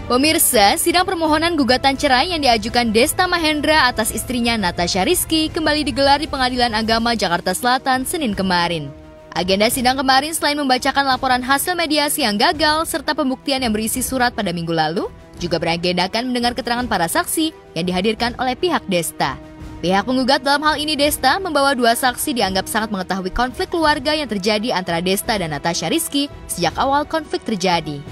Pemirsa, sidang permohonan gugatan cerai yang diajukan Desta Mahendra atas istrinya Natasha Rizky kembali digelar di Pengadilan Agama Jakarta Selatan Senin kemarin. Agenda sidang kemarin selain membacakan laporan hasil mediasi yang gagal serta pembuktian yang berisi surat pada minggu lalu, juga beragendakan mendengar keterangan para saksi yang dihadirkan oleh pihak Desta. Pihak penggugat dalam hal ini Desta membawa dua saksi dianggap sangat mengetahui konflik keluarga yang terjadi antara Desta dan Natasha Rizky sejak awal konflik terjadi.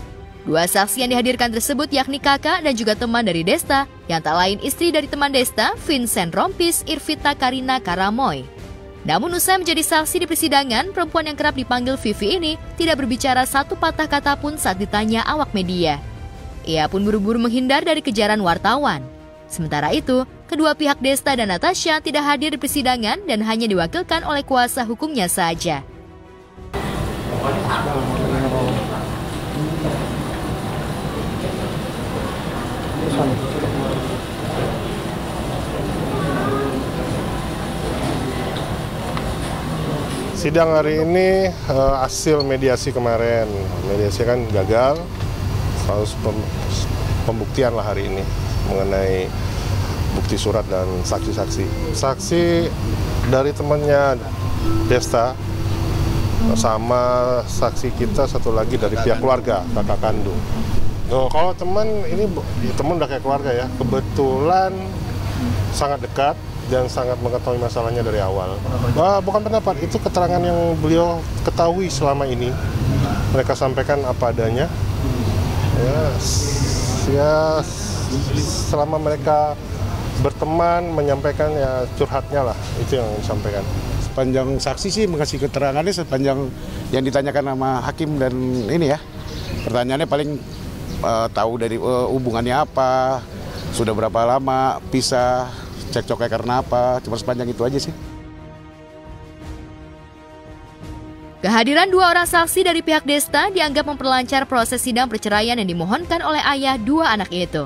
Dua saksi yang dihadirkan tersebut yakni kakak dan juga teman dari Desta, yang tak lain istri dari teman Desta, Vincent Rompis Irvita Karina Karamoy. Namun usai menjadi saksi di persidangan, perempuan yang kerap dipanggil Vivi ini tidak berbicara satu patah kata pun saat ditanya awak media. Ia pun buru-buru menghindar dari kejaran wartawan. Sementara itu, kedua pihak Desta dan Natasha tidak hadir di persidangan dan hanya diwakilkan oleh kuasa hukumnya saja. Sidang hari ini hasil mediasi kemarin. Mediasi kan gagal, harus pembuktian lah hari ini mengenai bukti surat dan saksi-saksi. Saksi dari temannya Desta sama saksi kita satu lagi dari pihak keluarga, kakak kandung. Kalau teman ini teman udah kayak keluarga ya, kebetulan sangat dekat dan sangat mengetahui masalahnya dari awal. Bukan pendapat, itu keterangan yang beliau ketahui selama ini. Mereka sampaikan apa adanya. Ya selama mereka berteman menyampaikan ya curhatnya lah, itu yang disampaikan. Sepanjang saksi sih mengasih keterangannya sepanjang yang ditanyakan sama hakim dan ini ya. Pertanyaannya paling tahu dari hubungannya apa, sudah berapa lama pisah, cekcoknya karena apa, cuma sepanjang itu aja sih. Kehadiran dua orang saksi dari pihak Desta dianggap memperlancar proses sidang perceraian yang dimohonkan oleh ayah dua anak itu.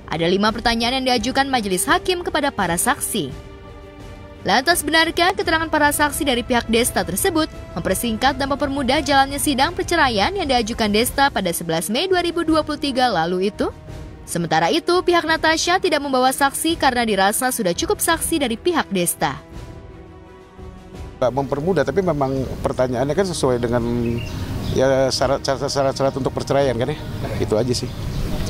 Ada 5 pertanyaan yang diajukan majelis hakim kepada para saksi. Lantas benarkah keterangan para saksi dari pihak Desta tersebut mempersingkat dan mempermudah jalannya sidang perceraian yang diajukan Desta pada 11 Mei 2023 lalu itu? Sementara itu, pihak Natasha tidak membawa saksi karena dirasa sudah cukup saksi dari pihak Desta. Mempermudah, tapi memang pertanyaannya kan sesuai dengan ya syarat-syarat untuk perceraian kan ya, itu aja sih.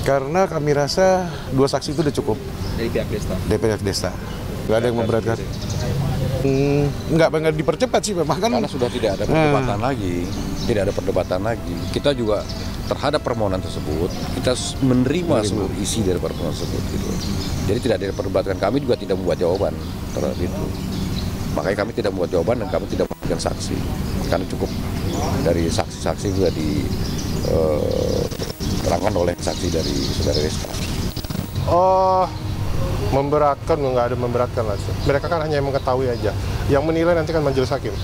Karena kami rasa dua saksi itu udah cukup. Dari pihak Desta? Dari pihak Desta. Nggak ada yang memberatkan. Nggak dipercepat sih memang kan. Karena sudah tidak ada perdebatan lagi. Tidak ada perdebatan lagi. Kita juga terhadap permohonan tersebut, kita menerima seluruh isi dari permohonan tersebut. Gitu. Jadi tidak ada perdebatan. Kami juga tidak membuat jawaban terhadap itu. Makanya kami tidak membuat jawaban dan kami tidak memberikan saksi. Karena cukup dari saksi-saksi juga diterangkan oleh saksi dari saudara Desta. Memberatkan, nggak ada memberatkan lah. Mereka kan hanya mengetahui aja. Yang menilai nanti kan majelis hakim.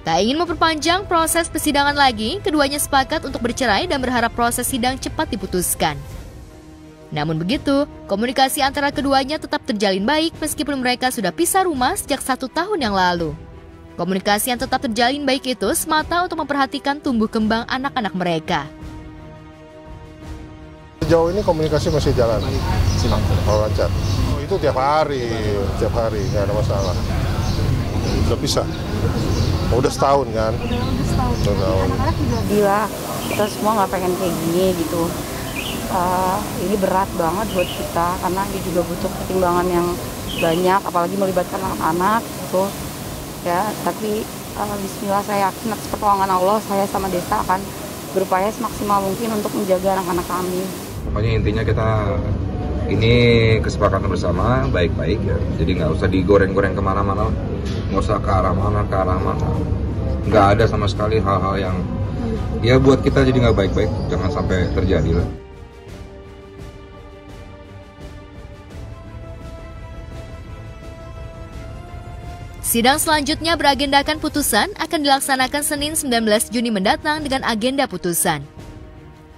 Tak ingin memperpanjang proses persidangan lagi, keduanya sepakat untuk bercerai dan berharap proses sidang cepat diputuskan. Namun begitu, komunikasi antara keduanya tetap terjalin baik meskipun mereka sudah pisah rumah sejak 1 tahun yang lalu. Komunikasi yang tetap terjalin baik itu semata untuk memperhatikan tumbuh kembang anak-anak mereka. Sejauh ini komunikasi masih jalan. Lancar. Itu tiap hari, nggak ada masalah. Udah pisah. Udah setahun kan? Setahun. Gila, kita semua nggak pengen kayak gini gitu. Ini berat banget buat kita karena dia juga butuh pertimbangan yang banyak, apalagi melibatkan anak-anak gitu. Ya, tapi bismillah saya yakin atas pertolongan Allah saya sama Desta akan berupaya semaksimal mungkin untuk menjaga anak-anak kami. Pokoknya intinya kita ini kesepakatan bersama baik-baik ya. Jadi nggak usah digoreng-goreng kemana-mana, nggak usah ke arah mana. Nggak ada sama sekali hal-hal yang ya buat kita jadi nggak baik-baik, jangan sampai terjadi lah. Sidang selanjutnya beragendakan putusan akan dilaksanakan Senin 19 Juni mendatang dengan agenda putusan.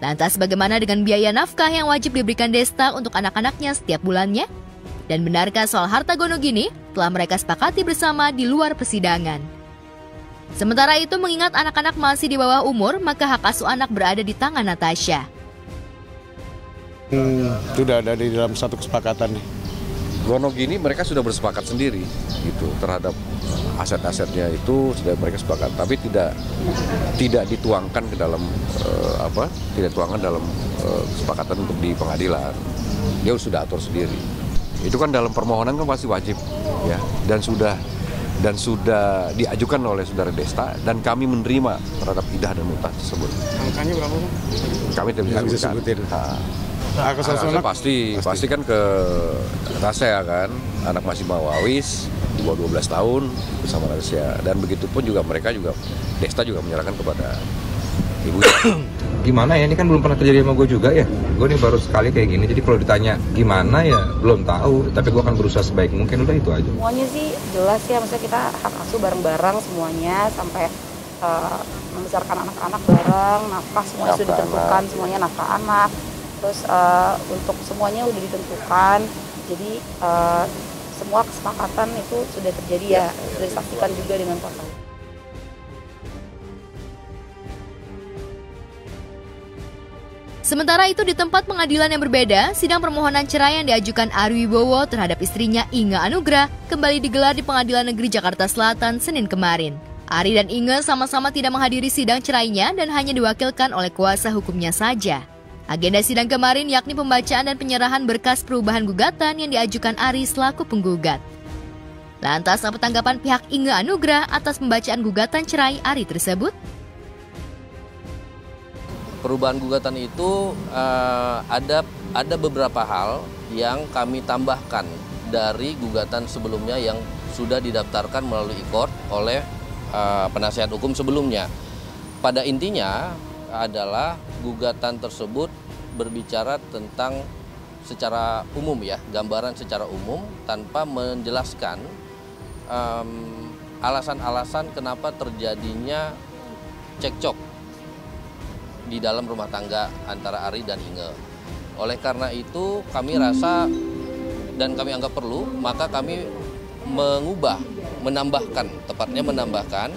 Lantas bagaimana dengan biaya nafkah yang wajib diberikan Desta untuk anak-anaknya setiap bulannya? Dan benarkah soal harta gono gini telah mereka sepakati bersama di luar persidangan? Sementara itu, mengingat anak-anak masih di bawah umur, maka hak asuh anak berada di tangan Natasha. Sudah ada di dalam satu kesepakatan nih. Wonogiri mereka sudah bersepakat sendiri gitu terhadap aset-asetnya, itu sudah mereka sepakat, tapi tidak dituangkan ke dalam tidak dituangkan dalam kesepakatan untuk di pengadilan. Dia sudah atur sendiri. Itu kan dalam permohonan kan pasti wajib ya, dan sudah diajukan oleh saudara Desta, dan kami menerima terhadap idah dan mutlak tersebut. Angkanya berapa, Bang? Kami tidak bisa sebutkan. Pasti kan ke Natasha ya kan, anak masih Mawawis di bawah 12 tahun bersama Natasha, dan begitu pun juga mereka juga Desta juga menyerahkan kepada ibunya. Gimana ya, ini kan belum pernah terjadi sama gue juga ya. Gue ini baru sekali kayak gini, jadi kalau ditanya gimana ya belum tahu. Tapi gue akan berusaha sebaik mungkin, udah itu aja. Semuanya sih jelas ya, maksudnya kita hak asuh bareng-bareng semuanya, sampai membesarkan anak-anak bareng, nafkah semuanya sudah ditentukan, semuanya nafkah anak. Terus untuk semuanya udah ditentukan, jadi semua kesepakatan itu sudah terjadi ya, sudah disaksikan juga dengan kuasa. Sementara itu, di tempat pengadilan yang berbeda, sidang permohonan cerai yang diajukan Ari Wibowo terhadap istrinya Inge Anugrah kembali digelar di Pengadilan Negeri Jakarta Selatan Senin kemarin. Ari dan Inge sama-sama tidak menghadiri sidang cerainya dan hanya diwakilkan oleh kuasa hukumnya saja. Agenda sidang kemarin yakni pembacaan dan penyerahan berkas perubahan gugatan yang diajukan Ari selaku penggugat. Lantas, apa tanggapan pihak Inge Anugrah atas pembacaan gugatan cerai Ari tersebut? Perubahan gugatan itu ada beberapa hal yang kami tambahkan dari gugatan sebelumnya yang sudah didaftarkan melalui e-court oleh penasihat hukum sebelumnya. Pada intinya adalah gugatan tersebut berbicara tentang secara umum ya, gambaran secara umum tanpa menjelaskan alasan-alasan kenapa terjadinya cekcok di dalam rumah tangga antara Ari dan Inge. Oleh karena itu kami rasa dan kami anggap perlu, maka kami menambahkan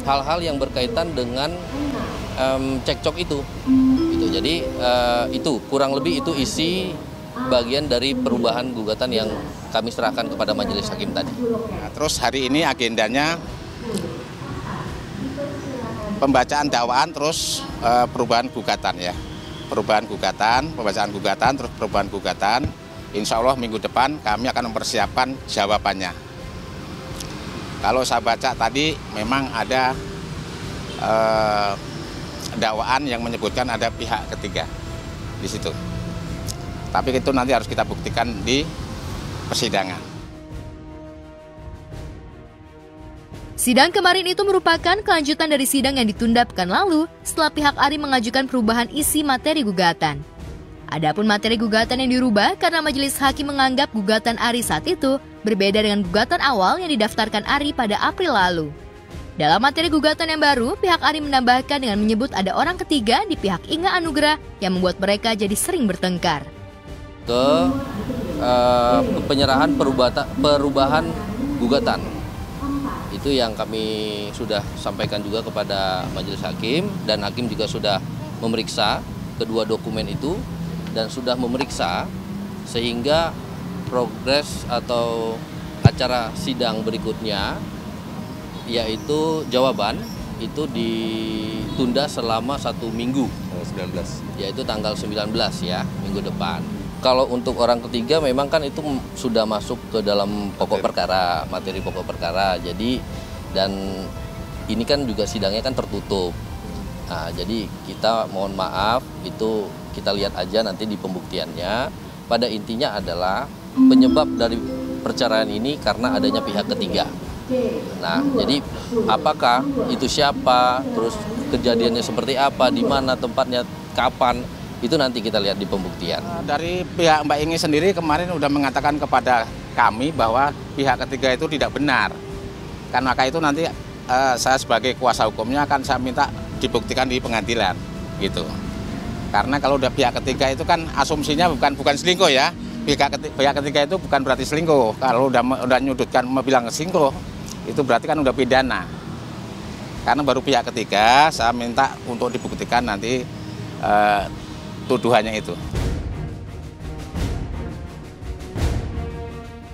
hal-hal yang berkaitan dengan cekcok itu. Jadi itu kurang lebih itu isi bagian dari perubahan gugatan yang kami serahkan kepada majelis hakim tadi. Nah, terus hari ini agendanya pembacaan dakwaan, terus perubahan gugatan ya. Pembacaan gugatan, terus perubahan gugatan. Insya Allah minggu depan kami akan mempersiapkan jawabannya. Kalau saya baca tadi memang ada dakwaan yang menyebutkan ada pihak ketiga di situ. Tapi itu nanti harus kita buktikan di persidangan. Sidang kemarin itu merupakan kelanjutan dari sidang yang ditunda pekan lalu setelah pihak Ari mengajukan perubahan isi materi gugatan. Adapun materi gugatan yang dirubah karena majelis hakim menganggap gugatan Ari saat itu berbeda dengan gugatan awal yang didaftarkan Ari pada April lalu. Dalam materi gugatan yang baru, pihak Ari menambahkan dengan menyebut ada orang ketiga di pihak Inge Anugrah yang membuat mereka jadi sering bertengkar. Penyerahan perubahan gugatan. Itu yang kami sudah sampaikan juga kepada majelis hakim, dan hakim juga sudah memeriksa kedua dokumen itu dan sudah memeriksa sehingga progres atau acara sidang berikutnya yaitu jawaban itu ditunda selama 1 minggu, 19, yaitu tanggal 19 ya, minggu depan. Kalau untuk orang ketiga memang kan itu sudah masuk ke dalam materi pokok perkara. Jadi dan ini kan juga sidangnya kan tertutup. Nah, jadi kita mohon maaf, itu kita lihat aja nanti di pembuktiannya. Pada intinya adalah penyebab dari perceraian ini karena adanya pihak ketiga. Nah, jadi apakah itu siapa, terus kejadiannya seperti apa, di mana tempatnya, kapan, itu nanti kita lihat di pembuktian. Dari pihak Mbak Inge sendiri kemarin sudah mengatakan kepada kami bahwa pihak ketiga itu tidak benar. Karena maka itu nanti saya sebagai kuasa hukumnya akan saya minta dibuktikan di pengadilan gitu. Karena kalau udah pihak ketiga itu kan asumsinya bukan selingkuh ya. Pihak ketiga itu bukan berarti selingkuh. Kalau udah nyudutkan bilang selingkuh, itu berarti kan udah pidana. Karena baru pihak ketiga, saya minta untuk dibuktikan nanti tuduhannya itu.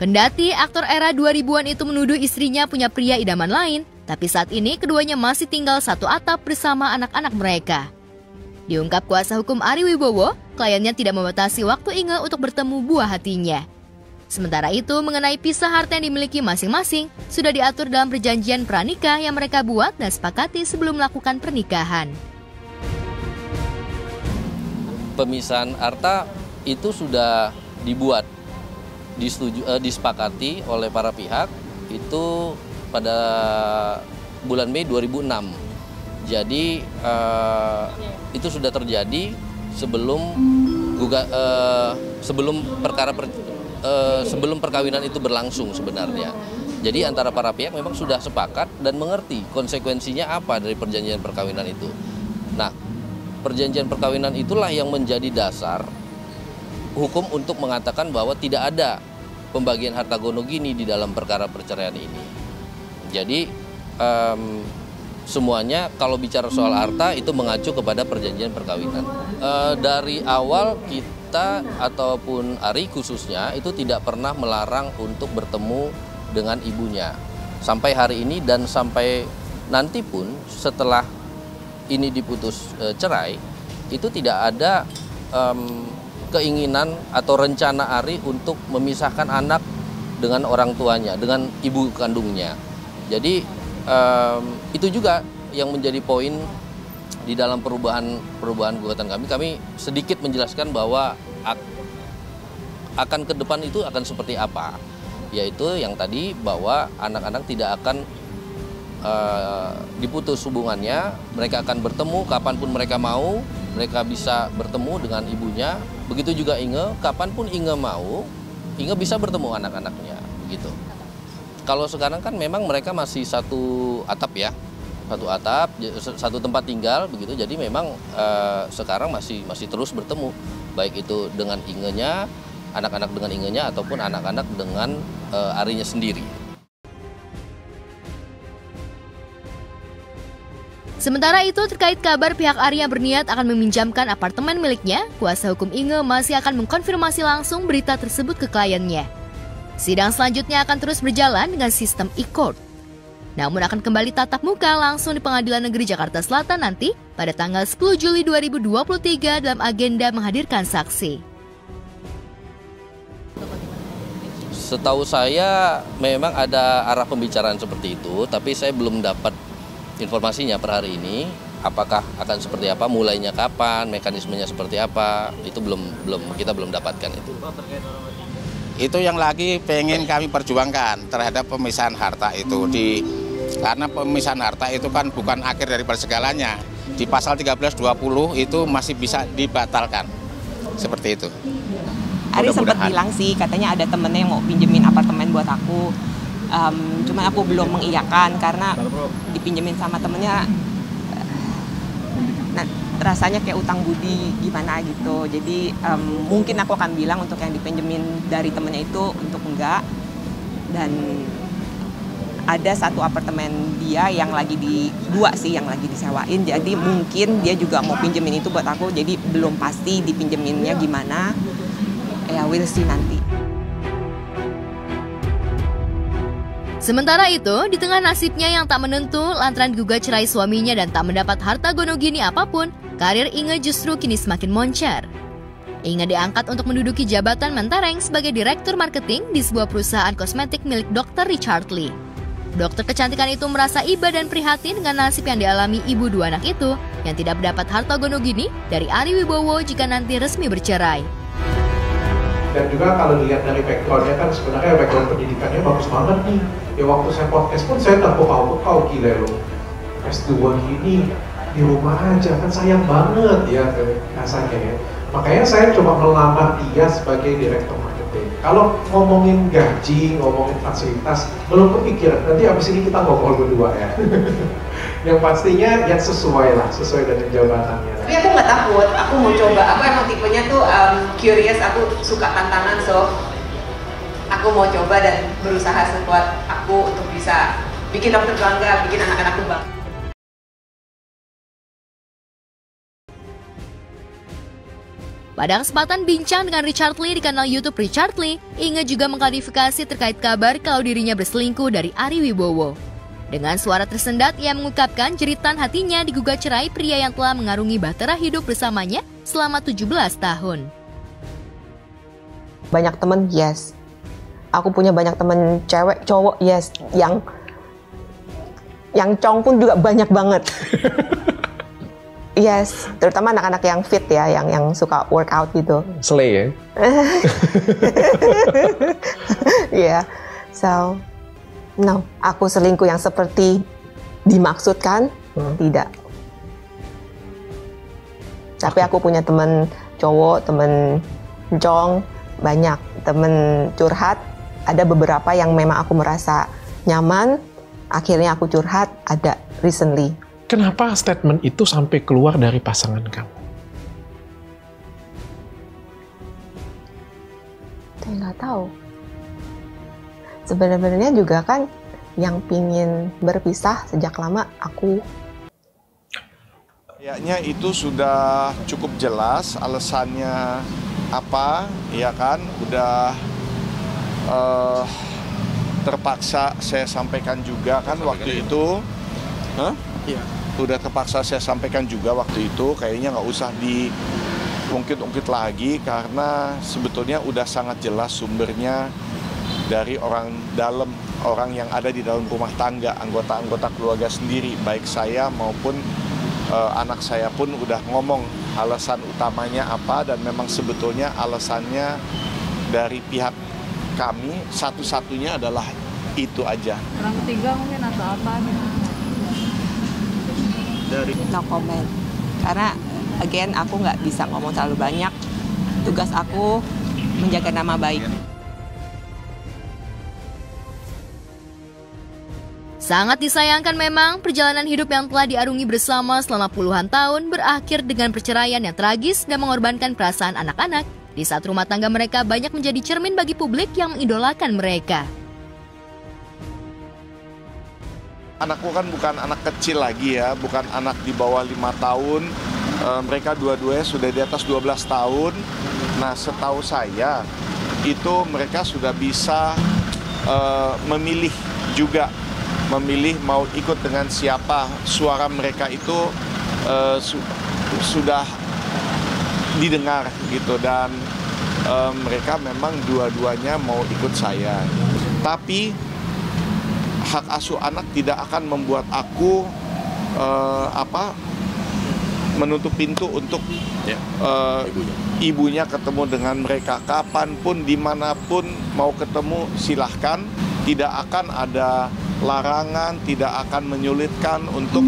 Kendati aktor era 2000-an itu menuduh istrinya punya pria idaman lain, tapi saat ini keduanya masih tinggal satu atap bersama anak-anak mereka. Diungkap kuasa hukum Ari Wibowo, kliennya tidak membatasi waktu Inge untuk bertemu buah hatinya. Sementara itu, mengenai pisah harta yang dimiliki masing-masing, sudah diatur dalam perjanjian pranikah yang mereka buat dan sepakati sebelum melakukan pernikahan. Pemisahan harta itu sudah dibuat, disepakati oleh para pihak itu pada bulan Mei 2006. Jadi itu sudah terjadi sebelum perkawinan itu berlangsung sebenarnya. Jadi antara para pihak memang sudah sepakat dan mengerti konsekuensinya apa dari perjanjian perkawinan itu. Nah, perjanjian perkawinan itulah yang menjadi dasar hukum untuk mengatakan bahwa tidak ada pembagian harta gonogini di dalam perkara perceraian ini. Jadi semuanya kalau bicara soal harta itu mengacu kepada perjanjian perkawinan. Dari awal kita ataupun Ari khususnya itu tidak pernah melarang untuk bertemu dengan ibunya. Sampai hari ini dan sampai nanti pun setelah ini diputus cerai, itu tidak ada keinginan atau rencana Ari untuk memisahkan anak dengan orang tuanya, dengan ibu kandungnya. Jadi itu juga yang menjadi poin di dalam perubahan gugatan kami. Kami sedikit menjelaskan bahwa akan ke depan itu akan seperti apa, yaitu yang tadi bahwa anak-anak tidak akan diputus hubungannya, mereka akan bertemu kapanpun mereka mau. Mereka bisa bertemu dengan ibunya, begitu juga Inge, kapanpun Inge mau, Inge bisa bertemu anak-anaknya, begitu. Kalau sekarang kan memang mereka masih satu atap ya, satu tempat tinggal, begitu. Jadi memang sekarang masih terus bertemu, baik itu dengan Ingenya, anak-anak dengan Ingenya, ataupun anak-anak dengan Arinya sendiri. Sementara itu, terkait kabar pihak Ari yang berniat akan meminjamkan apartemen miliknya, kuasa hukum Inge masih akan mengkonfirmasi langsung berita tersebut ke kliennya. Sidang selanjutnya akan terus berjalan dengan sistem e-court. Namun akan kembali tatap muka langsung di Pengadilan Negeri Jakarta Selatan nanti pada tanggal 10 Juli 2023 dalam agenda menghadirkan saksi. Setahu saya memang ada arah pembicaraan seperti itu, tapi saya belum dapat informasinya per hari ini, apakah akan seperti apa, mulainya kapan, mekanismenya seperti apa, itu kita belum dapatkan itu. Itu yang lagi pengen kami perjuangkan terhadap pemisahan harta itu. Karena pemisahan harta itu kan bukan akhir dari segalanya. Di pasal 1320 itu masih bisa dibatalkan, seperti itu. Ari sempat bilang sih, katanya ada temennya yang mau pinjemin apartemen buat aku. Cuman aku belum mengiyakan karena dipinjemin sama temennya, rasanya kayak utang budi gimana gitu. Jadi mungkin aku akan bilang untuk yang dipinjemin dari temennya itu untuk enggak. Dan ada satu apartemen dia yang lagi dua sih yang lagi disewain. Jadi mungkin dia juga mau pinjemin itu buat aku. Jadi belum pasti dipinjeminnya gimana. Ya we'll see nanti. Sementara itu, di tengah nasibnya yang tak menentu lantaran gugat cerai suaminya dan tak mendapat harta gonogini apapun, karir Inge justru kini semakin moncer. Inge diangkat untuk menduduki jabatan mentereng sebagai direktur marketing di sebuah perusahaan kosmetik milik Dr. Richard Lee. Dokter kecantikan itu merasa iba dan prihatin dengan nasib yang dialami ibu dua anak itu yang tidak mendapat harta gonogini dari Ari Wibowo jika nanti resmi bercerai. Dan juga kalau dilihat dari background-nya kan sebenarnya background pendidikannya bagus banget nih. Ya waktu saya podcast pun saya terpukau-pukau, gila loh. S2 gini di rumah aja kan sayang banget ya rasanya ya. Makanya saya coba melamar dia sebagai direktur marketing. Kalau ngomongin gaji, ngomongin fasilitas, belum kepikiran. Nanti abis ini kita ngobrol berdua ya. Yang pastinya yang sesuai dengan jabatannya. Tapi aku nggak takut, aku mau coba. Aku emang tipenya tuh curious, aku suka tantangan, so aku mau coba dan berusaha sekuat aku untuk bisa bikin dokter bangga, bikin anak-anakku bangga. Pada kesempatan bincang dengan Richard Lee di kanal YouTube Richard Lee, Inge juga mengklarifikasi terkait kabar kalau dirinya berselingkuh dari Ari Wibowo. Dengan suara tersendat, ia mengungkapkan jeritan hatinya digugat cerai pria yang telah mengarungi bahtera hidup bersamanya selama 17 tahun. Banyak temen, yes. Aku punya banyak temen cewek, cowok, yes. Yang cong pun juga banyak banget. Yes, terutama anak-anak yang fit ya, yang suka workout gitu. Slay ya? Yeah, so no, aku selingkuh yang seperti dimaksudkan, tidak. Tapi aku punya temen cowok, temen cong, banyak. Temen curhat, ada beberapa yang memang aku merasa nyaman, akhirnya aku curhat, ada recently. Kenapa statement itu sampai keluar dari pasangan kamu? Saya nggak tahu. Sebenarnya juga kan yang pingin berpisah sejak lama aku. Kayaknya itu sudah cukup jelas alasannya apa, ya kan? Udah terpaksa saya sampaikan juga kan waktu itu. Iya. Udah terpaksa saya sampaikan juga waktu itu, kayaknya nggak usah diungkit-ungkit lagi karena sebetulnya udah sangat jelas sumbernya dari orang dalam, orang yang ada di dalam rumah tangga, anggota-anggota keluarga sendiri, baik saya maupun anak saya pun udah ngomong alasan utamanya apa, dan memang sebetulnya alasannya dari pihak kami satu-satunya adalah itu aja. Orang ketiga mungkin atau apa gitu? No comment. Karena again aku nggak bisa ngomong terlalu banyak. Tugas aku menjaga nama baik. Sangat disayangkan memang perjalanan hidup yang telah diarungi bersama selama puluhan tahun berakhir dengan perceraian yang tragis dan mengorbankan perasaan anak-anak di saat rumah tangga mereka banyak menjadi cermin bagi publik yang mengidolakan mereka. Anakku kan bukan anak kecil lagi ya, bukan anak di bawah 5 tahun, mereka dua-duanya sudah di atas 12 tahun. Nah, setahu saya itu mereka sudah bisa memilih juga, memilih mau ikut dengan siapa. Suara mereka itu sudah didengar gitu, dan mereka memang dua-duanya mau ikut saya. Tapi hak asuh anak tidak akan membuat aku menutup pintu untuk ibunya ketemu dengan mereka kapanpun, dimanapun mau ketemu silahkan. Tidak akan ada larangan, tidak akan menyulitkan untuk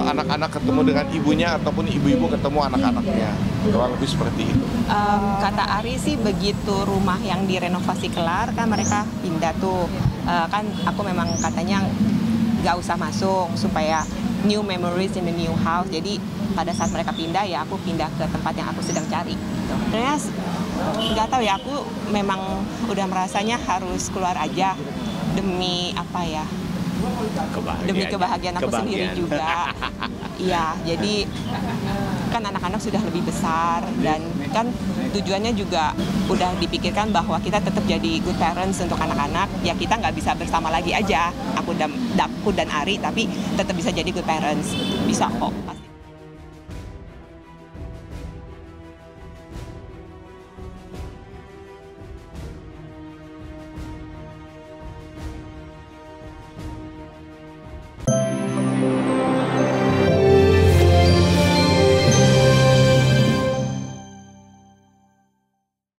anak-anak ketemu dengan ibunya ataupun ibu-ibu ketemu anak-anaknya. Kurang lebih seperti itu. Kata Ari sih begitu rumah yang direnovasi kelar kan mereka pindah tuh. Kan aku memang katanya nggak usah masuk supaya new memories in the new house. Jadi pada saat mereka pindah ya aku pindah ke tempat yang aku sedang cari. Sebenarnya nggak tahu ya, aku memang udah merasanya harus keluar aja demi apa ya? Demi kebahagiaan aku sendiri juga. Iya, jadi kan anak-anak sudah lebih besar dan kan tujuannya juga udah dipikirkan bahwa kita tetap jadi good parents untuk anak-anak. Ya kita nggak bisa bersama lagi aja, aku dan Ari, tapi tetap bisa jadi good parents. Bisa kok. Pasti.